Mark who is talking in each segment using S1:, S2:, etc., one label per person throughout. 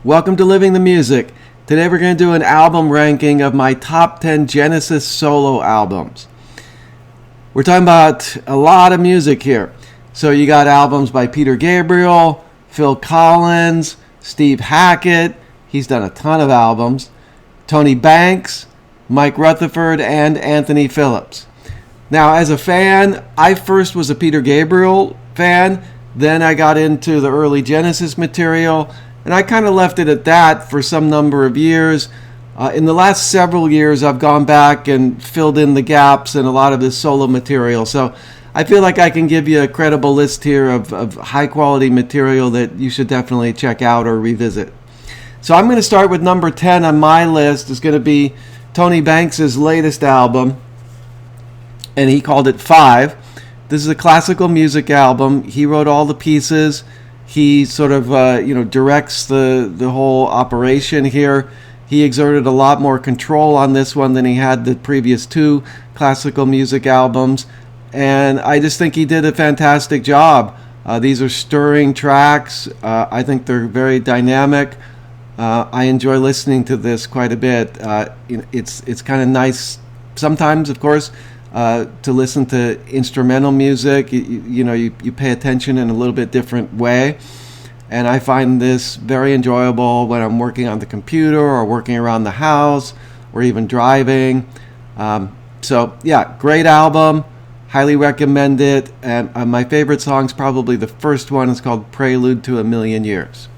S1: Welcome to Living the Music. Today we're going to do an album ranking of my top 10 Genesis solo albums. We're talking about a lot of music here. So you got albums by Peter Gabriel, Phil Collins, Steve Hackett. He's done a ton of albums. Tony Banks, Mike Rutherford, and Anthony Phillips. Now, as a fan, I first was a Peter Gabriel fan. Then I got into the early Genesis material, and I kind of left it at that for some number of years. In the last several years, I've gone back and filled in the gaps in a lot of this solo material. So I feel like I can give you a credible list here of high-quality material that you should definitely check out or revisit. So I'm going to start with number 10 on my list. It's going to be Tony Banks' latest album, and he called it 5. This is a classical music album. He wrote all the pieces. He sort of directs the whole operation here. He exerted a lot more control on this one than he had the previous 2 classical music albums, and I just think he did a fantastic job. These are stirring tracks. I think they're very dynamic. I enjoy listening to this quite a bit. It's kind of nice sometimes, of course, to listen to instrumental music. You pay attention in a little bit different way, and I find this very enjoyable when I'm working on the computer or working around the house or even driving. So yeah, great album, highly recommend it. And my favorite song's probably the first one. It's called Prelude to a Million Years.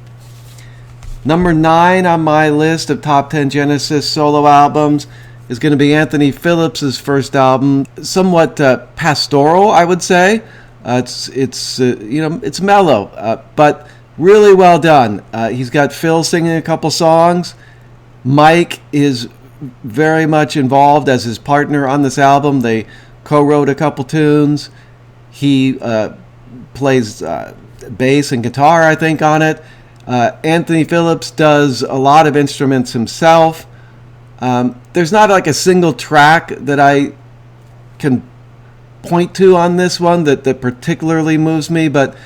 S1: Number 9 on my list of top 10 Genesis solo albums is going to be Anthony Phillips' first album. Somewhat pastoral, I would say. It's mellow, but really well done. He's got Phil singing a couple songs. Mike is very much involved as his partner on this album. They co-wrote a couple tunes. He plays bass and guitar, I think, on it. Anthony Phillips does a lot of instruments himself. There's not like a single track that I can point to on this one that particularly moves me, but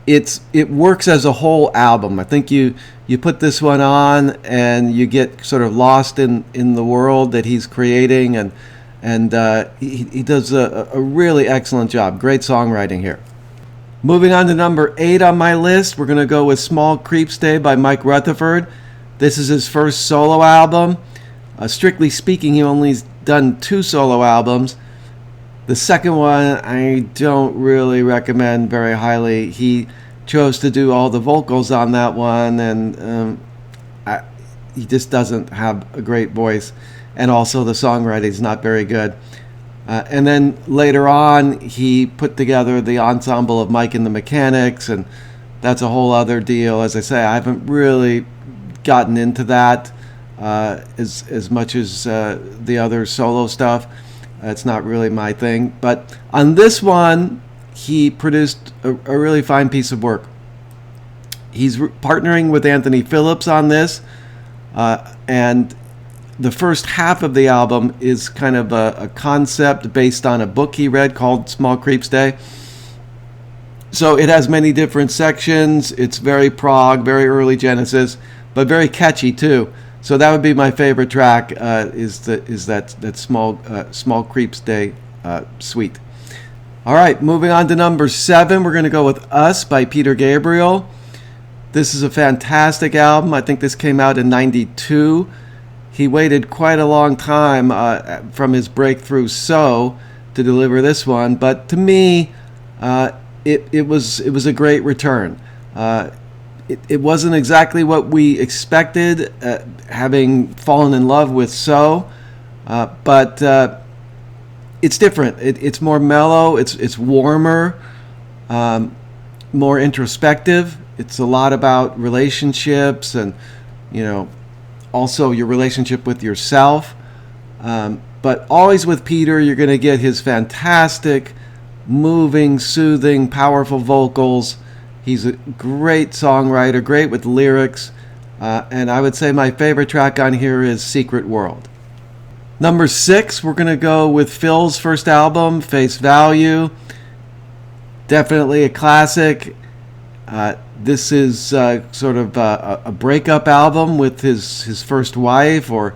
S1: it works as a whole album. I think you put this one on and you get sort of lost in the world that he's creating, and he does a really excellent job. Great songwriting here. Moving on to number 8 on my list, we're going to go with Small Creeps Day by Mike Rutherford. This is his first solo album. Strictly speaking, he only's done 2 solo albums. The second one I don't really recommend very highly. He chose to do all the vocals on that one, and he just doesn't have a great voice. And also the songwriting is not very good. And then later on, he put together the ensemble of Mike and the Mechanics, and that's a whole other deal. As I say, I haven't really gotten into that as much as the other solo stuff. It's not really my thing. But on this one, he produced a really fine piece of work. He's partnering with Anthony Phillips on this, and the first half of the album is kind of a concept based on a book he read called Small Creeps Day. So it has many different sections. It's very prog, very early Genesis, but very catchy too. So that would be my favorite track. Is that Small Creeps Day suite. All right, moving on to number 7, we're going to go with Us by Peter Gabriel. This is a fantastic album. I think this came out in '92. He waited quite a long time from his breakthrough So to deliver this one, but to me, it was a great return. It wasn't exactly what we expected, having fallen in love with So, but it's different. It's more mellow. It's warmer, more introspective. It's a lot about relationships and also your relationship with yourself. But always with Peter, you're going to get his fantastic, moving, soothing, powerful vocals. He's a great songwriter, great with lyrics. And I would say my favorite track on here is Secret World. Number 6, we're going to go with Phil's first album, Face Value. Definitely a classic. This is sort of a breakup album with his first wife, or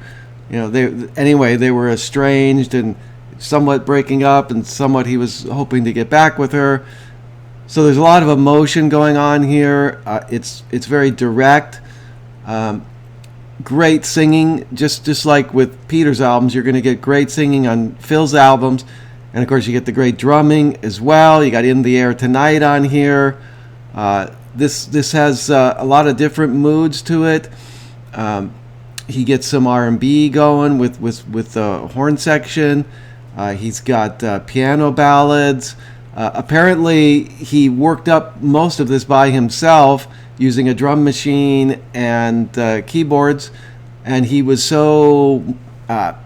S1: they were estranged and somewhat breaking up, and somewhat he was hoping to get back with her. So there's a lot of emotion going on here. It's very direct. Great singing, just like with Peter's albums. You're going to get great singing on Phil's albums, and of course you get the great drumming as well. You got In the Air Tonight on here. This has a lot of different moods to it. He gets some R&B going with the horn section. He's got piano ballads. Apparently, he worked up most of this by himself using a drum machine and keyboards, and he was so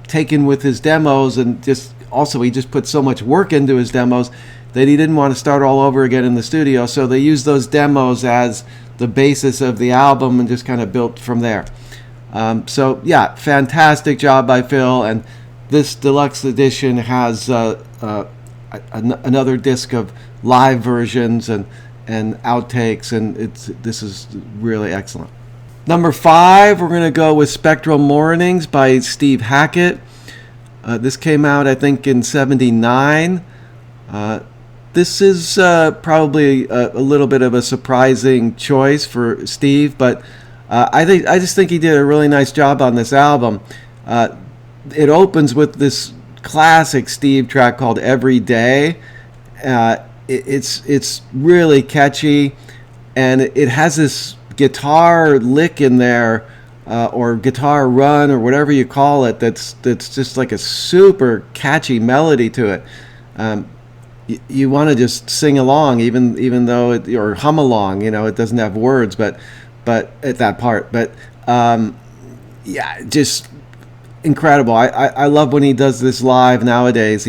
S1: taken with his demos, and he just put so much work into his demos that he didn't want to start all over again in the studio. So they used those demos as the basis of the album and just kind of built from there. So yeah, fantastic job by Phil, and this deluxe edition has another disc of live versions and outtakes, and this is really excellent. Number 5, we're going to go with Spectral Mornings by Steve Hackett. This came out, I think, in '79. This is probably a little bit of a surprising choice for Steve, but I just think he did a really nice job on this album. It opens with this classic Steve track called Every Day. It's really catchy, and it has this guitar lick in there, or guitar run, or whatever you call it, that's just like a super catchy melody to it. You want to just sing along, even though or hum along. It doesn't have words, but at that part. But yeah, just incredible. I love when he does this live nowadays.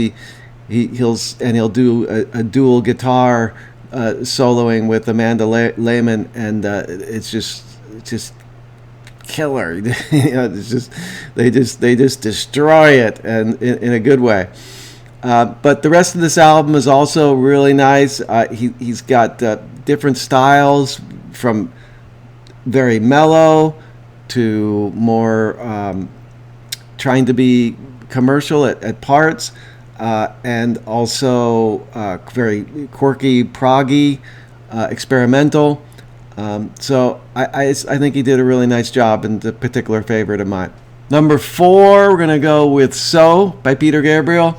S1: He'll do a dual guitar soloing with Amanda Lehman, and it's just killer. They just destroy it, and in a good way. But the rest of this album is also really nice. He's got different styles, from very mellow to more trying to be commercial at parts, and also very quirky, proggy, experimental. So I think he did a really nice job, and a particular favorite of mine. Number 4, we're going to go with So by Peter Gabriel.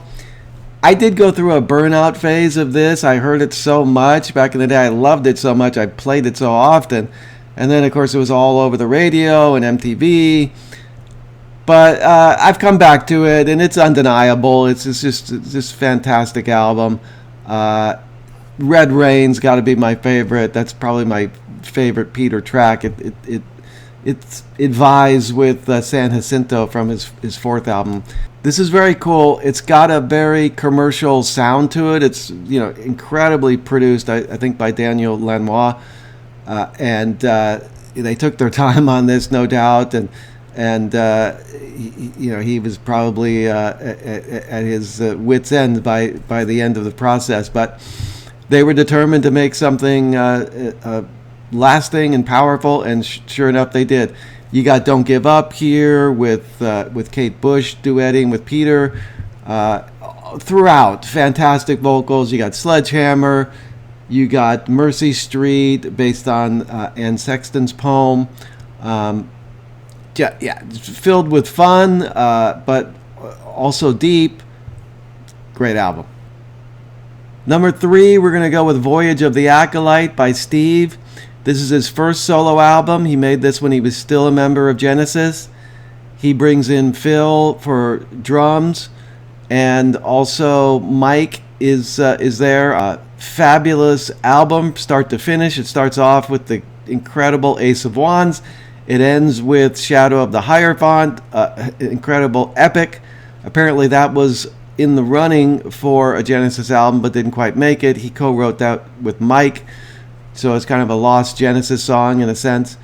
S1: I did go through a burnout phase of this. I heard it so much back in the day. I loved it so much. I played it so often. And then, of course, it was all over the radio and MTV. But I've come back to it, and it's undeniable. It's just a fantastic album. Red Rain's got to be my favorite. That's probably my favorite Peter track. It vies with San Jacinto from his fourth album. This is very cool. It's got a very commercial sound to it. It's incredibly produced, I think, by Daniel Lanois, and they took their time on this, no doubt. And he was probably at his wit's end by the end of the process, but they were determined to make something lasting and powerful, and sure enough, they did. You got Don't Give Up here with Kate Bush duetting with Peter throughout. Fantastic vocals. You got Sledgehammer. You got Mercy Street, based on Anne Sexton's poem. Yeah, filled with fun, but also deep. Great album. Number 3, we're going to go with Voyage of the Acolyte by Steve. This is his first solo album. He made this when he was still a member of Genesis. He brings in Phil for drums, and also Mike is there. Fabulous album, start to finish. It starts off with the incredible Ace of Wands. It ends with Shadow of the Hierophant, incredible epic. Apparently that was in the running for a Genesis album, but didn't quite make it. He co-wrote that with Mike, so it's kind of a lost Genesis song in a sense.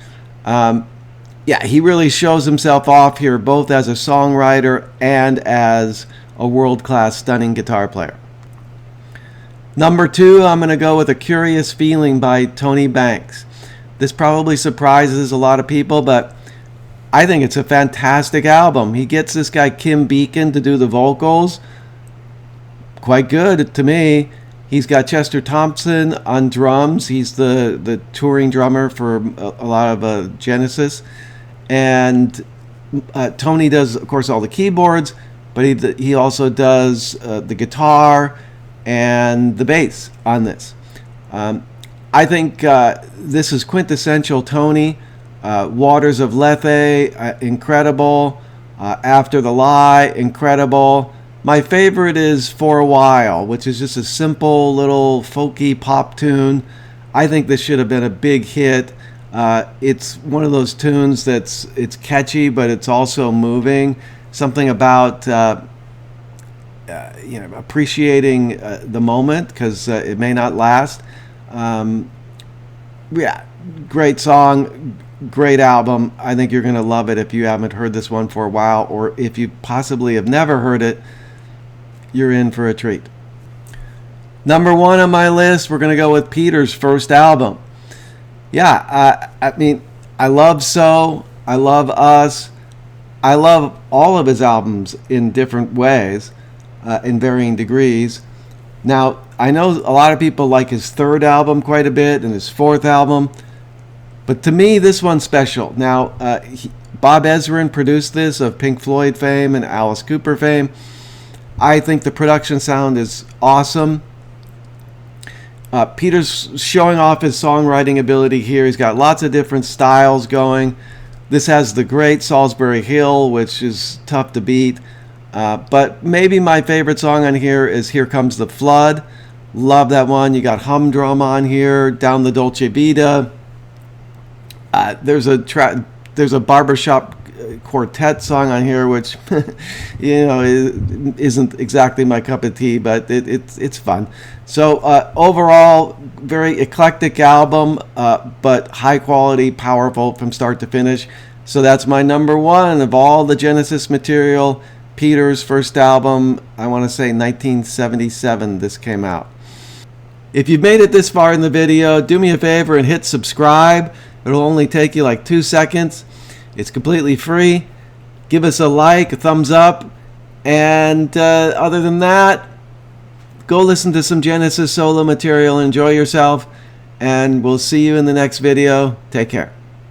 S1: He really shows himself off here, both as a songwriter and as a world-class, stunning guitar player. Number 2, I'm going to go with A Curious Feeling by Tony Banks. This probably surprises a lot of people, but I think it's a fantastic album. He gets this guy Kim Beacon to do the vocals. Quite good to me. He's got Chester Thompson on drums. He's the touring drummer for a lot of Genesis. And Tony does, of course, all the keyboards, but he also does the guitar and the bass on this. I think this is quintessential Tony. Waters of Lethe, incredible. After the Lie, incredible. My favorite is For a While, which is just a simple little folky pop tune. I think this should have been a big hit. It's one of those tunes it's catchy, but it's also moving. Something about appreciating the moment, because it may not last. Yeah, great song, great album. I think you're going to love it if you haven't heard this one for a while, or if you possibly have never heard it. You're in for a treat. Number 1 on my list, we're going to go with Peter's first album. Yeah, I mean, I love So, I love Us. I love all of his albums in different ways, in varying degrees. Now, I know a lot of people like his third album quite a bit and his fourth album, but to me, this one's special. Now, Bob Ezrin produced this, of Pink Floyd fame and Alice Cooper fame. I think the production sound is awesome. Peter's showing off his songwriting ability here. He's got lots of different styles going. This has the great Salisbury Hill, which is tough to beat. But maybe my favorite song on here is Here Comes the Flood. Love that one. You got Humdrum on here, Down the Dolce Vita. There's a barbershop quartet song on here, which isn't exactly my cup of tea, but it's fun. So overall, very eclectic album, but high quality, powerful from start to finish. So that's my number 1 of all the Genesis material. Peter's first album, I want to say 1977 this came out. If you've made it this far in the video, do me a favor and hit subscribe. It'll only take you like 2 seconds. It's completely free. Give us a like, a thumbs up, and other than that, go listen to some Genesis solo material, enjoy yourself, and we'll see you in the next video. Take care.